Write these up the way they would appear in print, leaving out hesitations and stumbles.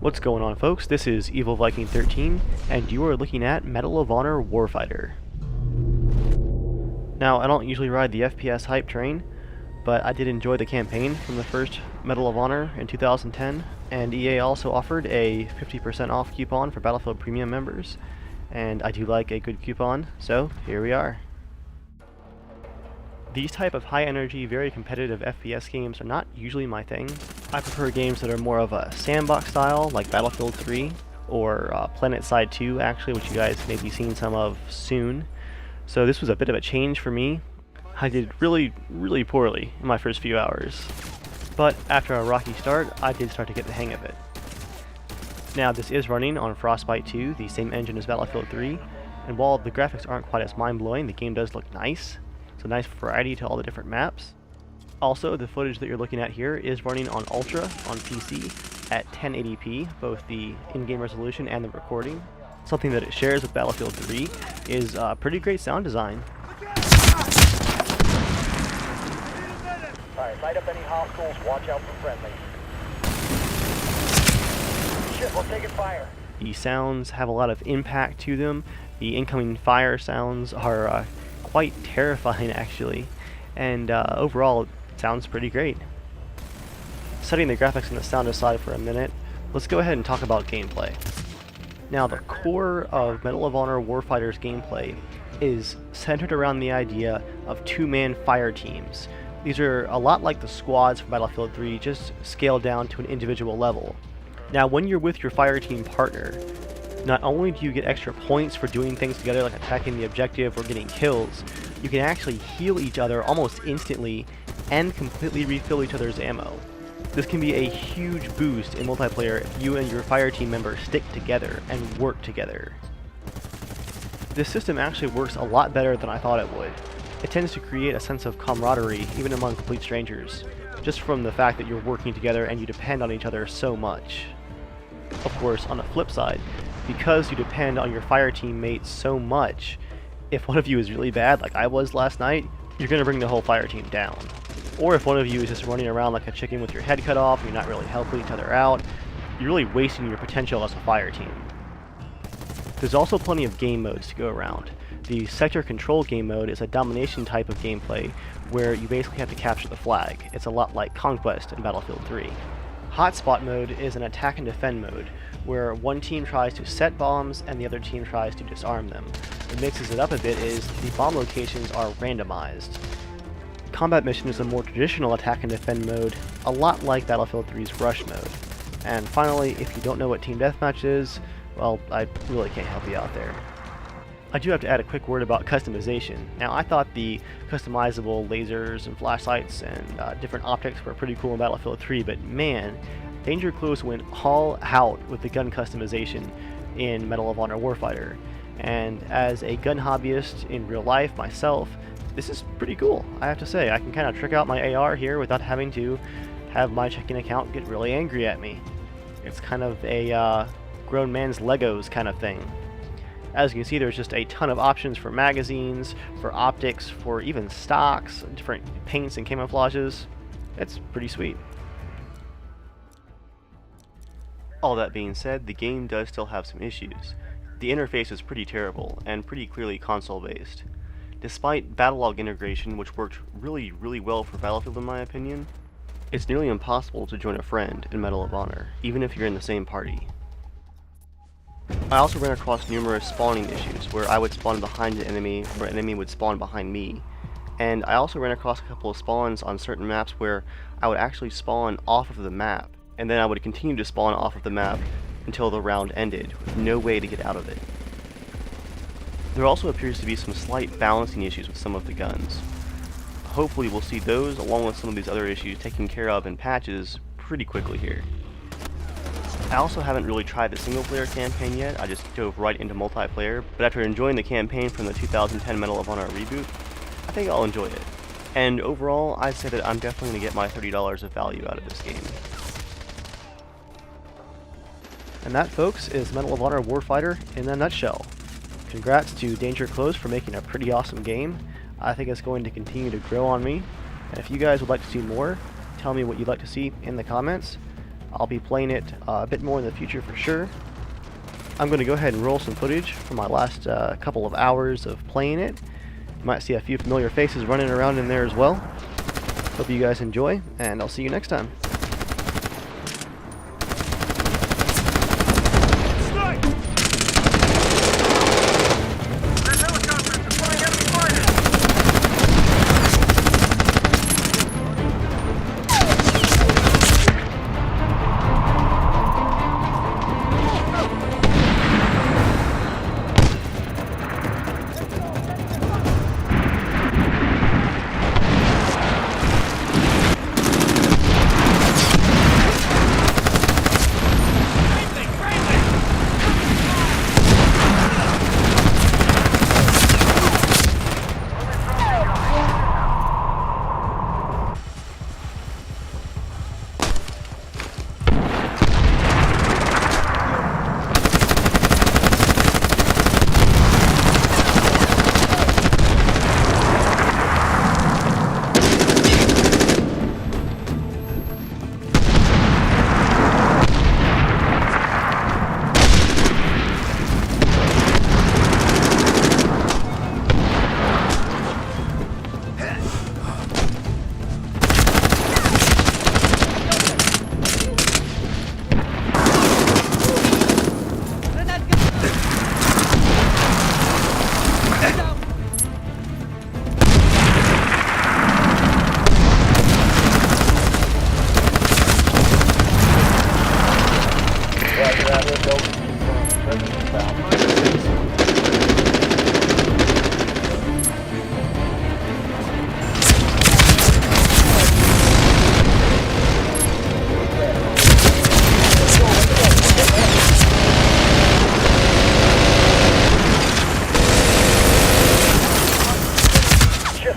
What's going on, folks? This is Evil Viking 13, and you are looking at Medal of Honor Warfighter. Now, I don't usually ride the FPS hype train, but I did enjoy the campaign from the first Medal of Honor in 2010, and EA also offered a 50% off coupon for Battlefield Premium members, and I do like a good coupon, so here we are. These type of high-energy, very competitive FPS games are not usually my thing. I prefer games that are more of a sandbox style, like Battlefield 3, or PlanetSide 2, actually, which you guys may be seeing some of soon. So this was a bit of a change for me. I did really poorly in my first few hours. But after a rocky start, I did start to get the hang of it. Now, this is running on Frostbite 2, the same engine as Battlefield 3, and while the graphics aren't quite as mind-blowing, the game does look nice. It's a nice variety to all the different maps. Also, the footage that you're looking at here is running on Ultra on PC at 1080p, both the in-game resolution and the recording. Something that it shares with Battlefield 3 is pretty great sound design. Alright, light up any hostiles, watch out for friendlies. Shit, we're taking fire. The sounds have a lot of impact to them. The incoming fire sounds are quite terrifying, actually, and overall it sounds pretty great. Setting the graphics and the sound aside for a minute, let's go ahead and talk about gameplay. Now, the core of Medal of Honor Warfighter's gameplay is centered around the idea of two-man fire teams. These are a lot like the squads from Battlefield 3, just scaled down to an individual level. Now, when you're with your fire team partner, not only do you get extra points for doing things together like attacking the objective or getting kills, you can actually heal each other almost instantly and completely refill each other's ammo. This can be a huge boost in multiplayer if you and your fire team members stick together and work together. This system actually works a lot better than I thought it would. It tends to create a sense of camaraderie even among complete strangers, just from the fact that you're working together and you depend on each other so much. Of course, on the flip side, because you depend on your fire teammates so much, if one of you is really bad, like I was last night, you're going to bring the whole fire team down. Or if one of you is just running around like a chicken with your head cut off, and you're not really helping each other out, you're really wasting your potential as a fire team. There's also plenty of game modes to go around. The sector control game mode is a domination type of gameplay where you basically have to capture the flag. It's a lot like Conquest in Battlefield 3. Hotspot mode is an attack and defend mode, where one team tries to set bombs and the other team tries to disarm them. What mixes it up a bit is the bomb locations are randomized. Combat mission is a more traditional attack and defend mode, a lot like Battlefield 3's rush mode. And finally, if you don't know what team deathmatch is, well, I really can't help you out there. I do have to add a quick word about customization. Now, I thought the customizable lasers and flashlights and different optics were pretty cool in Battlefield 3, but man, Danger Close went all out with the gun customization in Medal of Honor Warfighter. And as a gun hobbyist in real life myself, this is pretty cool, I have to say. I can kind of trick out my AR here without having to have my checking account get really angry at me. It's kind of a grown man's Legos kind of thing. As you can see, there's just a ton of options for magazines, for optics, for even stocks, different paints and camouflages. It's pretty sweet. All that being said, the game does still have some issues. The interface is pretty terrible, and pretty clearly console-based. Despite Battlelog integration, which worked really well for Battlefield in my opinion, it's nearly impossible to join a friend in Medal of Honor, even if you're in the same party. I also ran across numerous spawning issues, where I would spawn behind an enemy, or an enemy would spawn behind me. And I also ran across a couple of spawns on certain maps where I would actually spawn off of the map, and then I would continue to spawn off of the map until the round ended, with no way to get out of it. There also appears to be some slight balancing issues with some of the guns. Hopefully we'll see those, along with some of these other issues, taken care of in patches pretty quickly here. I also haven't really tried the single-player campaign yet. I just dove right into multiplayer, but after enjoying the campaign from the 2010 Medal of Honor reboot, I think I'll enjoy it. And overall, I'd say that I'm definitely going to get my $30 of value out of this game. And that, folks, is Medal of Honor Warfighter in a nutshell. Congrats to Danger Close for making a pretty awesome game. I think it's going to continue to grow on me. And if you guys would like to see more, tell me what you'd like to see in the comments. I'll be playing it a bit more in the future for sure. I'm going to go ahead and roll some footage from my last couple of hours of playing it. You might see a few familiar faces running around in there as well. Hope you guys enjoy, and I'll see you next time.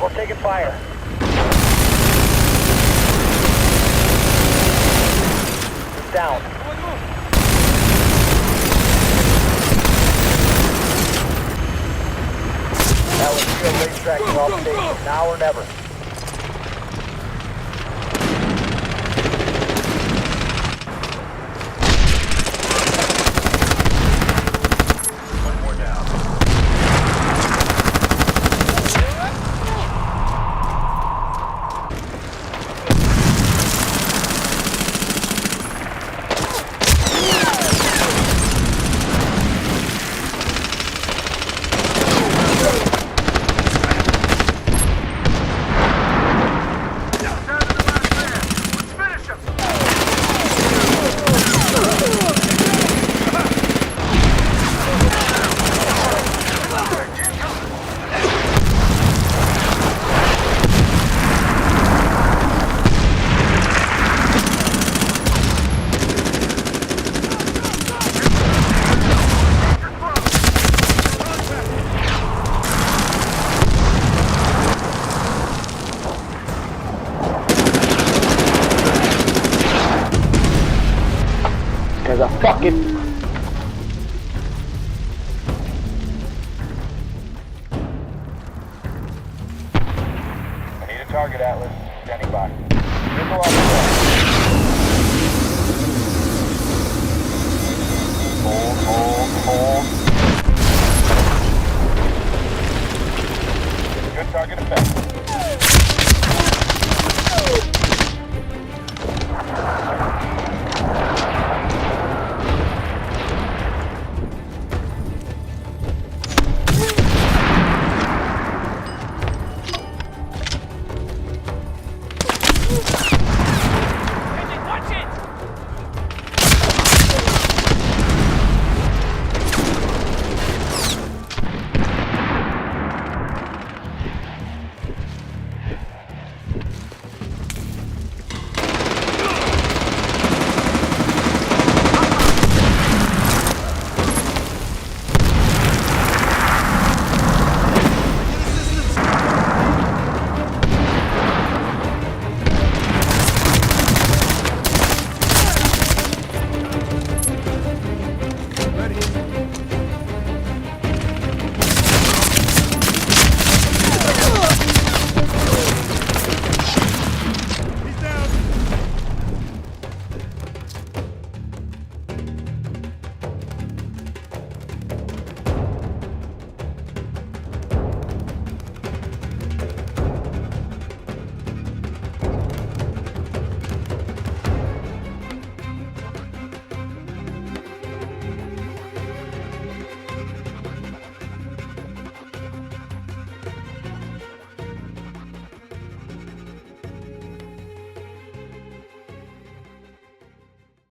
We're taking fire. It's down. That was field racetrack off station. Now or never. There's a fucking